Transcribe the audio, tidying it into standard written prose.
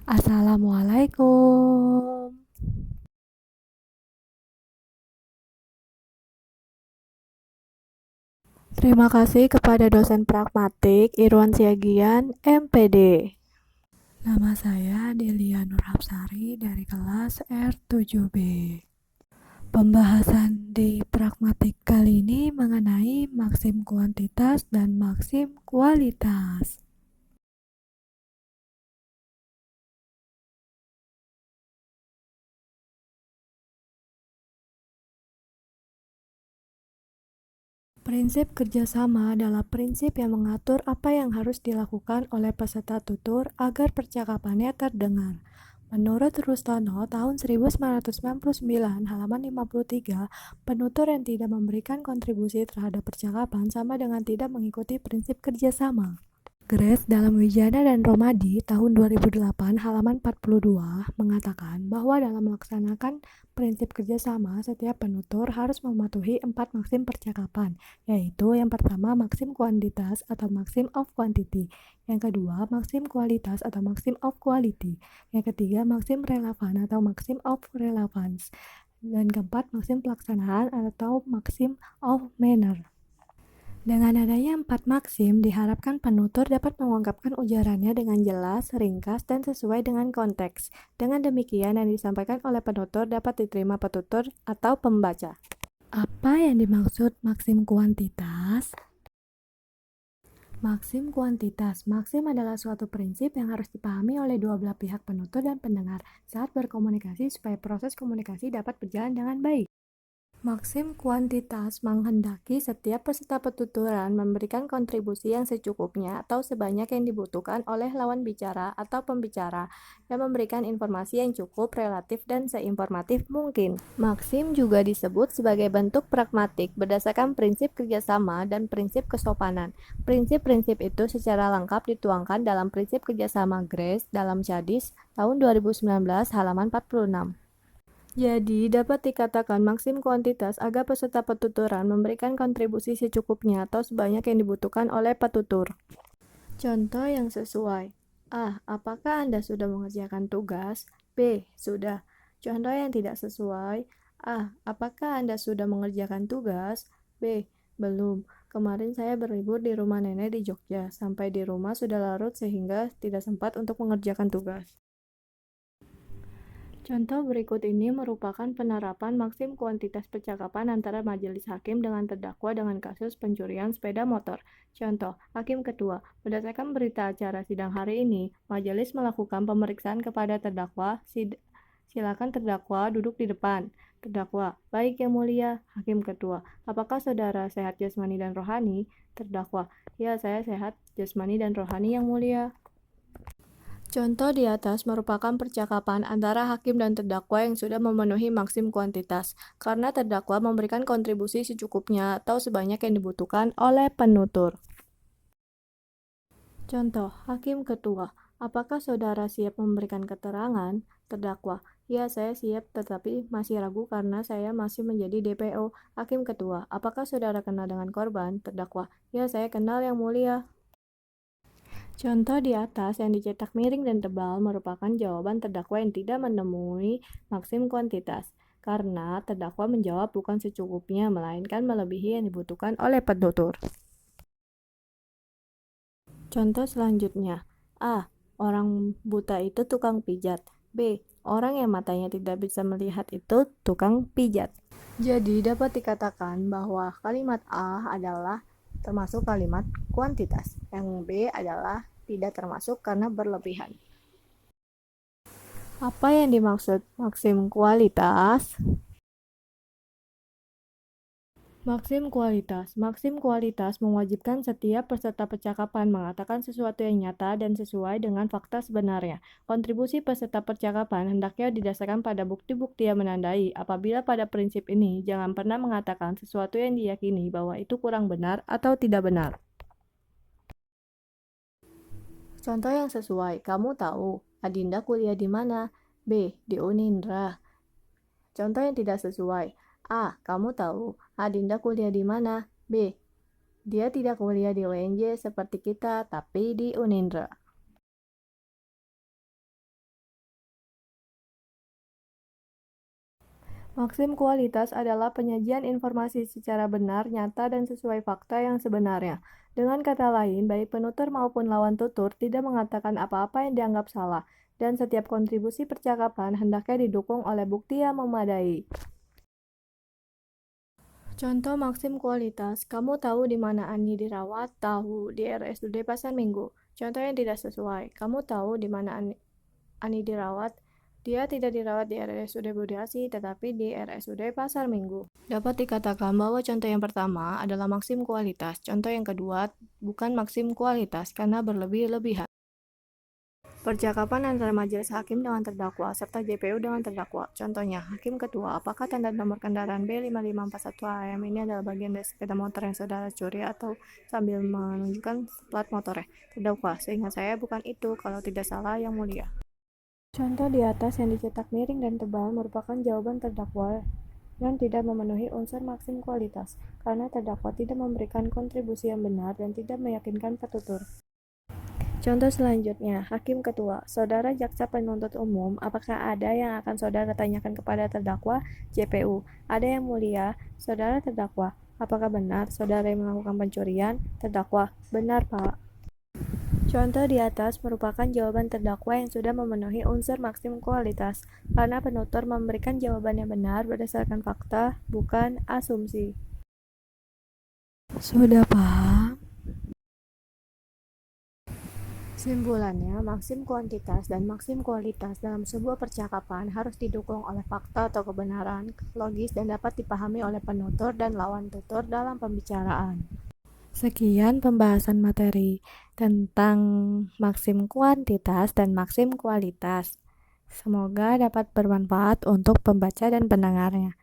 Assalamualaikum. Terima kasih kepada dosen pragmatik Irwan Siagian, MPD. Nama saya Delia Nurhapsari dari kelas R7B. Pembahasan di pragmatik kali ini mengenai maksim kuantitas dan maksim kualitas. Prinsip kerjasama adalah prinsip yang mengatur apa yang harus dilakukan oleh peserta tutur agar percakapannya terdengar. Menurut Rustono, tahun 1999, halaman 53, penutur yang tidak memberikan kontribusi terhadap percakapan sama dengan tidak mengikuti prinsip kerjasama. Grace dalam Wijana dan Romadi tahun 2008 halaman 42 mengatakan bahwa dalam melaksanakan prinsip kerjasama, setiap penutur harus mematuhi 4 maksim percakapan, yaitu yang pertama maksim kuantitas atau maksim of quantity, yang kedua maksim kualitas atau maksim of quality, yang ketiga maksim relevan atau maksim of relevance, dan keempat maksim pelaksanaan atau maksim of manner. Dengan adanya 4 maksim, diharapkan penutur dapat mengungkapkan ujarannya dengan jelas, ringkas, dan sesuai dengan konteks. Dengan demikian, yang disampaikan oleh penutur dapat diterima petutur atau pembaca. Apa yang dimaksud maksim kuantitas? Maksim kuantitas. Maksim adalah suatu prinsip yang harus dipahami oleh dua belah pihak penutur dan pendengar saat berkomunikasi supaya proses komunikasi dapat berjalan dengan baik. Maksim kuantitas menghendaki setiap peserta petuturan memberikan kontribusi yang secukupnya atau sebanyak yang dibutuhkan oleh lawan bicara atau pembicara dan memberikan informasi yang cukup, relatif, dan seinformatif mungkin. Maksim juga disebut sebagai bentuk pragmatik berdasarkan prinsip kerjasama dan prinsip kesopanan. Prinsip-prinsip itu secara lengkap dituangkan dalam prinsip kerjasama Grace dalam Chadis tahun 2019 halaman 46. Jadi, dapat dikatakan maksim kuantitas agar peserta petuturan memberikan kontribusi secukupnya atau sebanyak yang dibutuhkan oleh petutur. Contoh yang sesuai. A. Apakah Anda sudah mengerjakan tugas? B. Sudah. Contoh yang tidak sesuai. A. Apakah Anda sudah mengerjakan tugas? B. Belum. Kemarin saya berlibur di rumah nenek di Jogja. Sampai di rumah sudah larut sehingga tidak sempat untuk mengerjakan tugas. Contoh berikut ini merupakan penerapan maksim kuantitas percakapan antara majelis hakim dengan terdakwa dengan kasus pencurian sepeda motor. Contoh, Hakim Ketua, berdasarkan berita acara sidang hari ini, majelis melakukan pemeriksaan kepada terdakwa. Silakan terdakwa duduk di depan. Terdakwa, baik yang mulia. Hakim Ketua, apakah saudara sehat jasmani dan rohani? Terdakwa, ya saya sehat jasmani dan rohani yang mulia. Contoh di atas merupakan percakapan antara hakim dan terdakwa yang sudah memenuhi maksim kuantitas, karena terdakwa memberikan kontribusi secukupnya atau sebanyak yang dibutuhkan oleh penutur. Contoh, Hakim Ketua, apakah saudara siap memberikan keterangan? Terdakwa, ya saya siap tetapi masih ragu karena saya masih menjadi DPO. Hakim Ketua, apakah saudara kenal dengan korban? Terdakwa, ya saya kenal yang mulia. Contoh di atas yang dicetak miring dan tebal merupakan jawaban terdakwa yang tidak menemui maksim kuantitas, karena terdakwa menjawab bukan secukupnya, melainkan melebihi yang dibutuhkan oleh penutur. Contoh selanjutnya. A. Orang buta itu tukang pijat. B. Orang yang matanya tidak bisa melihat itu tukang pijat. Jadi dapat dikatakan bahwa kalimat A adalah termasuk kalimat kuantitas. Yang B adalah tidak termasuk karena berlebihan. Apa yang dimaksud maksim kualitas? Maksim kualitas. Maksim kualitas mewajibkan setiap peserta percakapan mengatakan sesuatu yang nyata dan sesuai dengan fakta sebenarnya. Kontribusi peserta percakapan hendaknya didasarkan pada bukti-bukti yang menandai. Apabila pada prinsip ini, jangan pernah mengatakan sesuatu yang diyakini bahwa itu kurang benar atau tidak benar. Contoh yang sesuai, kamu tahu, Adinda kuliah di mana? B. Di Unindra. Contoh yang tidak sesuai. A. Kamu tahu, Adinda kuliah di mana? B. Dia tidak kuliah di UNJ seperti kita, tapi di Unindra. Maksim kualitas adalah penyajian informasi secara benar, nyata, dan sesuai fakta yang sebenarnya. Dengan kata lain, baik penutur maupun lawan tutur tidak mengatakan apa-apa yang dianggap salah, dan setiap kontribusi percakapan hendaknya didukung oleh bukti yang memadai. Contoh maksim kualitas, kamu tahu di mana Ani dirawat? Tahu, di RSUD Pasar Minggu. Contoh yang tidak sesuai, kamu tahu di mana Ani dirawat? Dia tidak dirawat di RSUD Budi Asih, tetapi di RSUD Pasar Minggu. Dapat dikatakan bahwa contoh yang pertama adalah maksim kualitas, contoh yang kedua bukan maksim kualitas karena berlebih-lebihan. Percakapan antara majelis hakim dengan terdakwa serta JPU dengan terdakwa. Contohnya, Hakim Ketua, apakah tanda nomor kendaraan B5541AM ini adalah bagian dari sepeda motor yang saudara curi atau sambil menunjukkan plat motornya? Terdakwa, seingat saya bukan itu, kalau tidak salah yang mulia. Contoh di atas yang dicetak miring dan tebal merupakan jawaban terdakwa yang tidak memenuhi unsur maksim kualitas, karena terdakwa tidak memberikan kontribusi yang benar dan tidak meyakinkan petutur. Contoh selanjutnya, Hakim Ketua, Saudara Jaksa Penuntut Umum, apakah ada yang akan saudara tanyakan kepada terdakwa? JPU, ada yang mulia, saudara terdakwa. Apakah benar saudara yang melakukan pencurian? Terdakwa, benar Pak. Contoh di atas merupakan jawaban terdakwa yang sudah memenuhi unsur maksim kualitas, karena penutur memberikan jawaban yang benar berdasarkan fakta, bukan asumsi. Sudah paham? Kesimpulannya, maksim kuantitas dan maksim kualitas dalam sebuah percakapan harus didukung oleh fakta atau kebenaran, logis, dan dapat dipahami oleh penutur dan lawan tutur dalam pembicaraan. Sekian pembahasan materi tentang maksim kuantitas dan maksim kualitas. Semoga dapat bermanfaat untuk pembaca dan pendengarnya.